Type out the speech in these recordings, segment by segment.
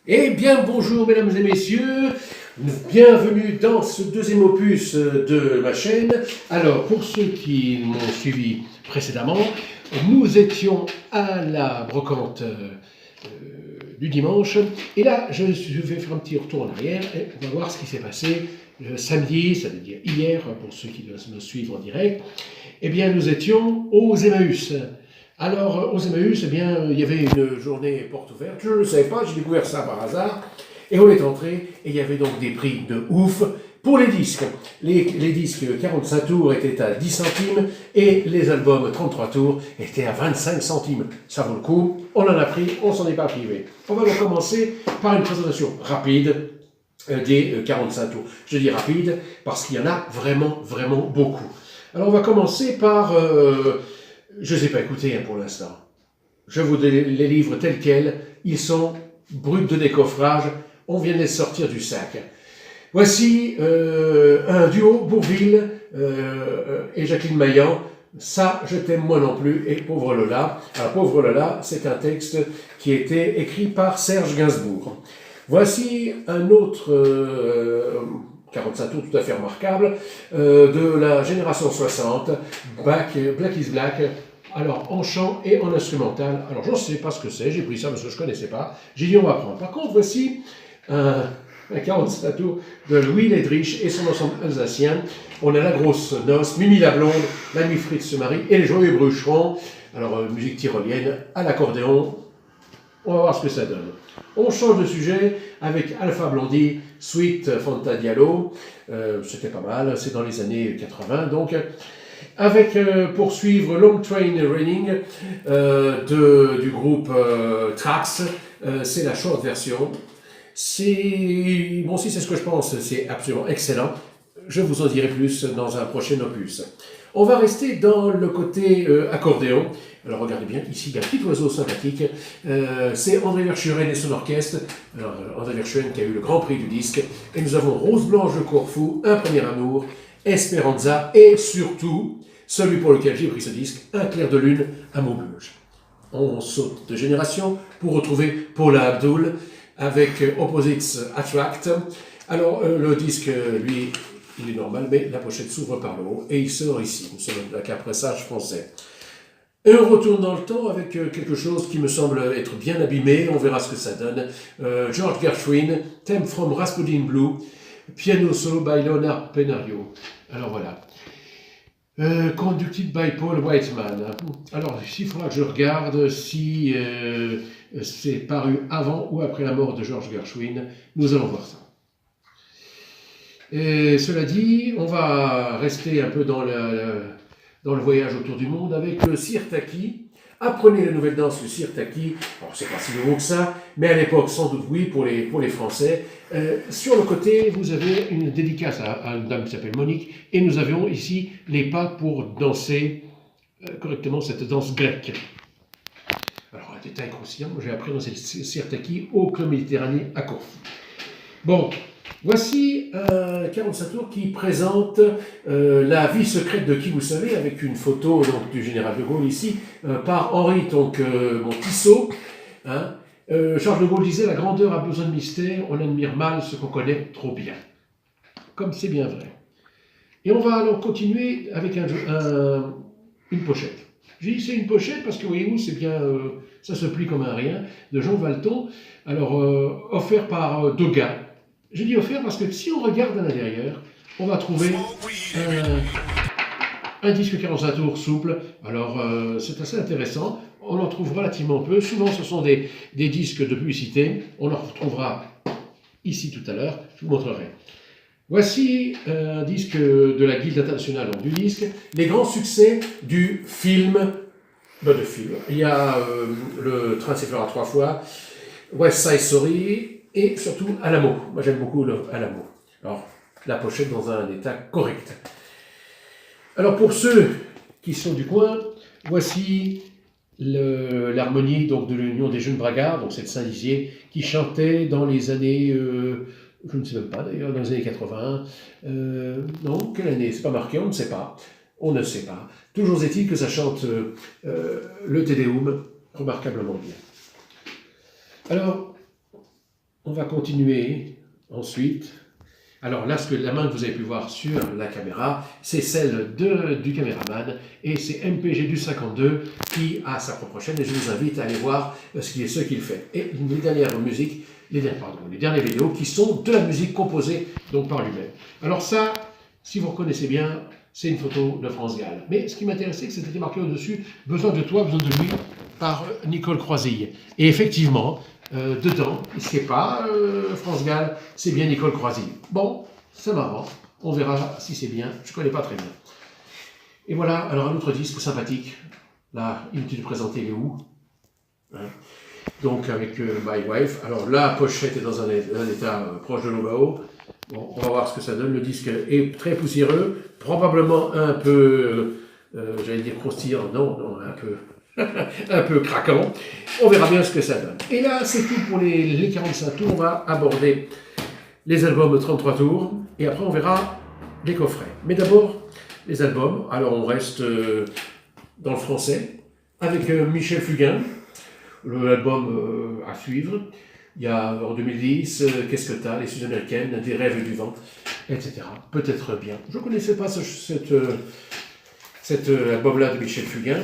Eh bien, bonjour mesdames et messieurs, bienvenue dans ce deuxième opus de ma chaîne. Alors, pour ceux qui m'ont suivi précédemment, nous étions à la brocante du dimanche, et là, je vais faire un petit retour en arrière, et on va voir ce qui s'est passé samedi, ça veut dire hier, pour ceux qui doivent me suivre en direct. Eh bien, nous étions aux Emmaüs. Alors, aux Emmaüs, eh bien, il y avait une journée porte ouverte. Je ne le savais pas, j'ai découvert ça par hasard. Et on est entré, et il y avait donc des prix de ouf pour les disques. Les disques 45 tours étaient à 10 centimes, et les albums 33 tours étaient à 25 centimes. Ça vaut le coup, on en a pris, on s'en est pas privé. On va donc commencer par une présentation rapide des 45 tours. Je dis rapide parce qu'il y en a vraiment, vraiment beaucoup. Alors on va commencer par... je ne les ai pas écoutés pour l'instant. Je vous les livre tels quels. Ils sont bruts de décoffrage. On vient de les sortir du sac. Voici un duo, Bourvil et Jacqueline Maillan. Ça, je t'aime moi non plus, et Pauvre Lola. Alors, Pauvre Lola, c'est un texte qui a été écrit par Serge Gainsbourg. Voici un autre 45 tours tout à fait remarquable, de la génération 60, Black is Black, alors en chant et en instrumental. Alors je ne sais pas ce que c'est, j'ai pris ça parce que je ne connaissais pas, j'ai dit on va prendre. Par contre, voici un 45 tours de Louis Ledrich et son ensemble alsacien. On a la grosse noce, Mimi la blonde, la nuit Fritz se marie et les joyeux brucherons. Alors musique tyrolienne à l'accordéon. On va voir ce que ça donne. On change de sujet avec Alpha Blondy, Sweet Fanta Diallo. C'était pas mal, c'est dans les années 80 donc. Avec pour suivre Long Train Running du groupe Trax. C'est la short version. Bon, si c'est ce que je pense, c'est absolument excellent. Je vous en dirai plus dans un prochain opus. On va rester dans le côté accordéon. Alors regardez bien, ici il y a un petit oiseau sympathique. C'est André Verschuren et son orchestre. Alors, André Verschuren qui a eu le grand prix du disque. Et nous avons Rose Blanche de Corfou, Un premier amour, Esperanza et surtout, celui pour lequel j'ai pris ce disque, Un clair de lune à Maubeuge. On saute de génération pour retrouver Paula Abdul avec Opposites Attract. Alors le disque, lui, il est normal, mais la pochette s'ouvre par le haut et il sort ici. Nous sommes avec un pressage français. Et on retourne dans le temps avec quelque chose qui me semble être bien abîmé. On verra ce que ça donne. George Gershwin, Theme from Rasputin Blue, piano solo by Leonard Penario. Alors voilà. Conducted by Paul Whiteman. Alors, il faudra que je regarde si c'est paru avant ou après la mort de George Gershwin. Nous allons voir ça. Et cela dit, on va rester un peu dans le voyage autour du monde avec le sirtaki. Apprenez la nouvelle danse, le sirtaki. Alors, c'est pas si nouveau que ça, mais à l'époque, sans doute oui, pour les Français. Sur le côté, vous avez une dédicace à une dame qui s'appelle Monique, et nous avions ici les pas pour danser correctement cette danse grecque. Alors, un détail croustillant, j'ai appris à danser le sirtaki au Club Méditerranée à Corfou. Bon, voici un 45 tours qui présente la vie secrète de qui vous savez, avec une photo donc, du général de Gaulle ici, par Henri Tissot. Hein. Charles de Gaulle disait « La grandeur a besoin de mystère, on admire mal ce qu'on connaît trop bien ». Comme c'est bien vrai. Et on va alors continuer avec une pochette. J'ai dit c'est une pochette parce que voyez-vous, c'est bien, ça se plie comme un rien, de Jean Valton, alors offert par Degas. Je dis offert parce que si on regarde à l'intérieur, on va trouver un disque 45 tours souple. Alors c'est assez intéressant, on en trouve relativement peu. Souvent ce sont des disques de publicité, on en retrouvera ici tout à l'heure, je vous montrerai. Voici un disque de la Guilde internationale du disque, les grands succès du film. Il y a Le train s'effleura 3 fois, West Side Story et surtout Alamo. Moi j'aime beaucoup Alamo. Alors la pochette dans un état correct. Alors pour ceux qui sont du coin, voici l'harmonie donc de l'Union des Jeunes Bragards, donc c'est Saint-Dizier, qui chantait dans les années... je ne sais même pas d'ailleurs, dans les années 80. Non, quelle année? C'est pas marqué, on ne sait pas. On ne sait pas. Toujours est-il que ça chante le Te Deum remarquablement bien. Alors, On va continuer ensuite. Alors là, la main que vous avez pu voir sur la caméra, c'est celle du caméraman et c'est MPG du 52 qui a sa propre chaîne et je vous invite à aller voir ce qu'il fait. Et les dernières musiques, les dernières vidéos qui sont de la musique composée donc par lui-même. Alors ça, si vous reconnaissez bien, c'est une photo de France Gall. Mais ce qui m'intéressait, c'est que c'était marqué au-dessus « Besoin de toi, besoin de lui » par Nicole Croisille. Et effectivement, dedans, ce n'est pas France Gall, c'est bien Nicole Croisille. Bon, c'est marrant, on verra si c'est bien, je ne connais pas très bien. Et voilà, alors un autre disque sympathique, là, inutile de présenter, il est où hein. Donc avec My Wife, alors la pochette est dans un état proche de l'Ovao. Bon, on va voir ce que ça donne, le disque est très poussiéreux, probablement un peu, j'allais dire croustillant, non, un peu... un peu craquant, on verra bien ce que ça donne. Et là, c'est tout pour les 45 tours, on va aborder les albums 33 tours, et après on verra les coffrets. Mais d'abord, les albums, alors on reste dans le français, avec Michel Fugain, l'album à suivre. Il y a en 2010, Qu'est-ce que t'as, Les Sud-Américaines, Des rêves et du vent, etc. Peut-être bien. Je ne connaissais pas cet album-là de Michel Fugain.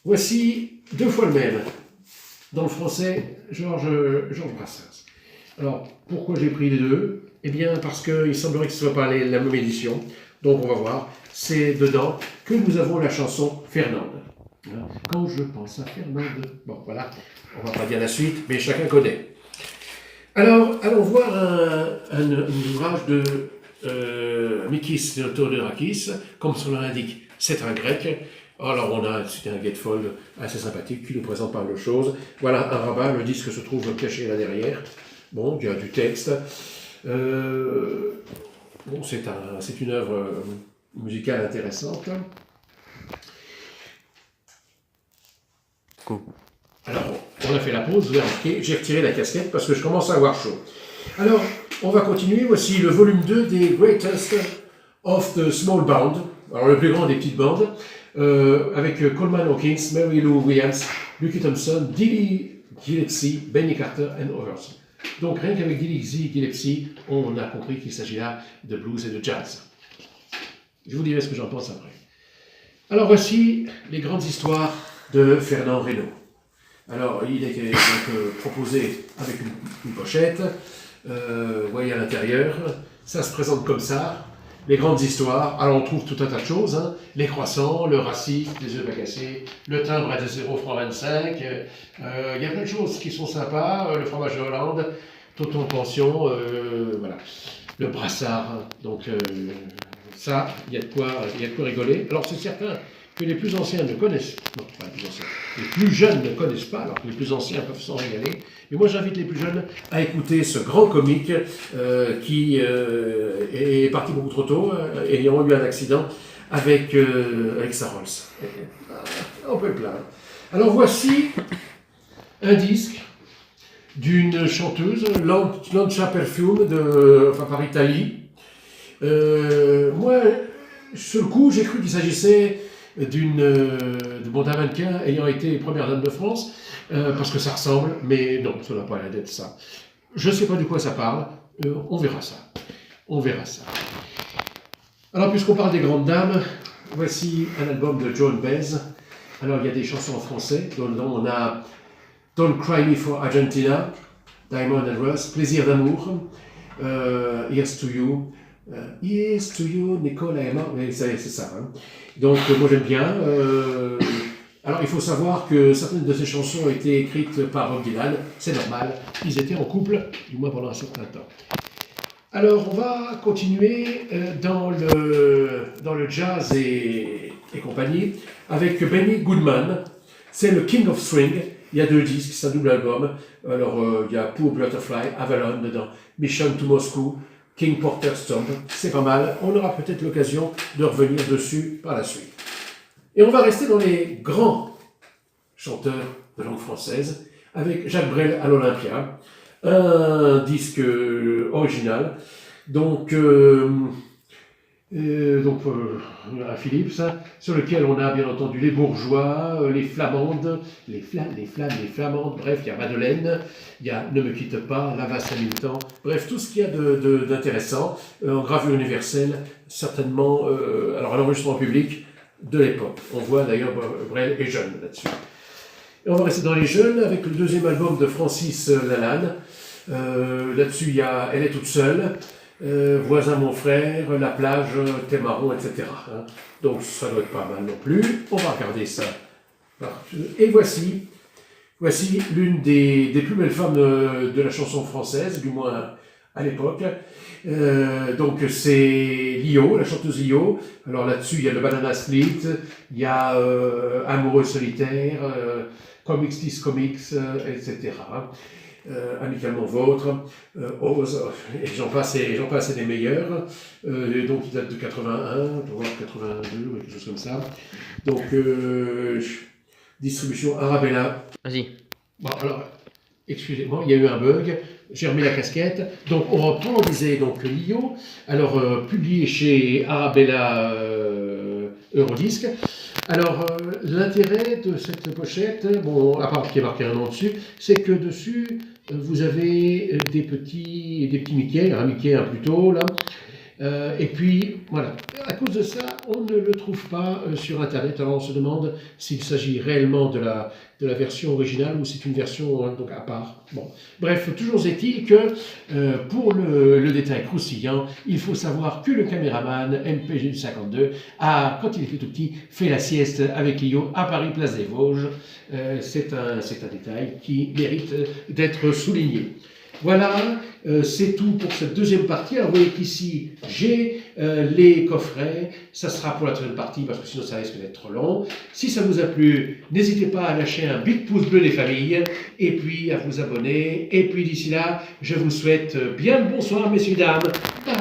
Voici deux fois le même. Dans le français, Georges Brassens. Alors, pourquoi j'ai pris les deux? Eh bien, parce qu'il semblerait que ce ne soit pas la même édition. Donc, on va voir. C'est dedans que nous avons la chanson Fernande. Quand je pense à Fernande. Bon, voilà. On ne va pas dire la suite, mais chacun connaît. Alors, allons voir un ouvrage de Mikis Theodorakis. Comme son nom l'indique, c'est un grec. Alors c'est un gatefold assez sympathique qui nous présente pas mal de choses. Voilà un rabat, le disque se trouve caché là derrière. Bon, il y a du texte. Bon, c'est une œuvre musicale intéressante. Alors, on a fait la pause, vous avez remarqué, j'ai retiré la casquette parce que je commence à avoir chaud. Alors, on va continuer. Voici le volume 2 des Greatest of the Small Band. Alors, le plus grand des petites bandes. Avec Coleman Hawkins, Mary Lou Williams, Lucky Thompson, Dizzy Gillespie, Benny Carter et others. Donc rien qu'avec Dizzy Gillespie, on a compris qu'il s'agit là de blues et de jazz. Je vous dirai ce que j'en pense après. Alors voici les grandes histoires de Fernand Reynaud. Alors il est donc proposé avec une pochette. Vous voyez à l'intérieur, ça se présente comme ça. Les grandes histoires, alors on trouve tout un tas de choses, hein. Les croissants, le racisme, les œufs pas cassés, le timbre à 0,25 francs, il y a plein de choses qui sont sympas, le fromage de Hollande, Tonton Pension, voilà, le brassard, donc ça, il y a de quoi rigoler. Alors c'est certain que les plus anciens ne connaissent, non pas les plus anciens, les plus jeunes ne connaissent pas, alors que les plus anciens peuvent s'en régaler. Mais moi j'invite les plus jeunes à écouter ce grand comique qui est parti beaucoup trop tôt, ayant eu un accident avec sa Rolls. On peut le plaindre. Alors voici un disque d'une chanteuse, Lancia Perfume, par Italie. Moi, sur le coup, j'ai cru qu'il s'agissait d'un mannequin ayant été première dame de France, parce que ça ressemble, mais non, ça n'a pas l'air d'être ça. Je ne sais pas de quoi ça parle, on verra ça. On verra ça. Alors, puisqu'on parle des grandes dames, voici un album de Joan Baez. Alors, il y a des chansons en français, dont on a Don't Cry Me for Argentina, Diamond and Rust, Plaisir d'amour, Here's to You, Here's to You, Nicole et Emma, c'est ça. Hein. Donc, moi j'aime bien. Alors, il faut savoir que certaines de ces chansons ont été écrites par Bob Dylan, c'est normal, ils étaient en couple, du moins pendant un certain temps. Alors, on va continuer dans le jazz et compagnie avec Benny Goodman. C'est le King of Swing. Il y a 2 disques, c'est un double album. Alors, il y a Poor Butterfly, Avalon dedans, Mission to Moscow, King Porter's Tomb. C'est pas mal. On aura peut-être l'occasion de revenir dessus par la suite. Et on va rester dans les grands chanteurs de langue française avec Jacques Brel à l'Olympia. Un disque original. Donc, À Philips, sur lequel on a bien entendu les bourgeois, les flamandes, les flamandes, bref, il y a Madeleine, il y a Ne me quitte pas, Lavas Hamilton, bref, tout ce qu'il y a d'intéressant en gravure universelle, certainement, alors à l'enregistrement public de l'époque. On voit d'ailleurs Brel est jeune là-dessus. Et on va rester dans les jeunes avec le deuxième album de Francis Lalanne. Là-dessus, il y a Elle est toute seule. Voisin mon frère, La plage, Thé marron, etc. Hein. Donc ça doit être pas mal non plus. On va regarder ça. Et voici l'une des plus belles femmes de la chanson française, du moins à l'époque. Donc c'est Lio, la chanteuse Lio. Alors là-dessus, il y a le Banana Split, il y a Amoureux solitaire, Comics This Comics, etc. Amicalement vôtre, Ose, et j'en passe et des meilleurs. Donc il date de 81, voire 82, quelque chose comme ça. Donc distribution Arabella. Vas-y. Bon alors, excusez-moi, il y a eu un bug. J'ai remis la casquette. Donc on reprend, on disait donc Lio, alors publié chez Arabella Eurodisc. Alors, l'intérêt de cette pochette, bon, à part qu'il y a marqué un nom dessus, c'est que dessus, vous avez des petits Mickey, un Mickey plutôt, là. Et puis, voilà. À cause de ça, on ne le trouve pas sur Internet. Alors, on se demande s'il s'agit réellement de la version originale ou c'est une version donc à part. Bon. Bref, toujours est-il que pour le détail croustillant, il faut savoir que le caméraman MPG52 a, quand il était tout petit, fait la sieste avec Lio à Paris, place des Vosges. C'est un détail qui mérite d'être souligné. Voilà, c'est tout pour cette deuxième partie. Alors, vous voyez qu'ici, j'ai les coffrets. Ça sera pour la troisième partie parce que sinon ça risque d'être trop long. Si ça vous a plu, n'hésitez pas à lâcher un big pouce bleu les familles et puis à vous abonner. Et puis d'ici là, je vous souhaite bien le bonsoir, messieurs, dames. Bye.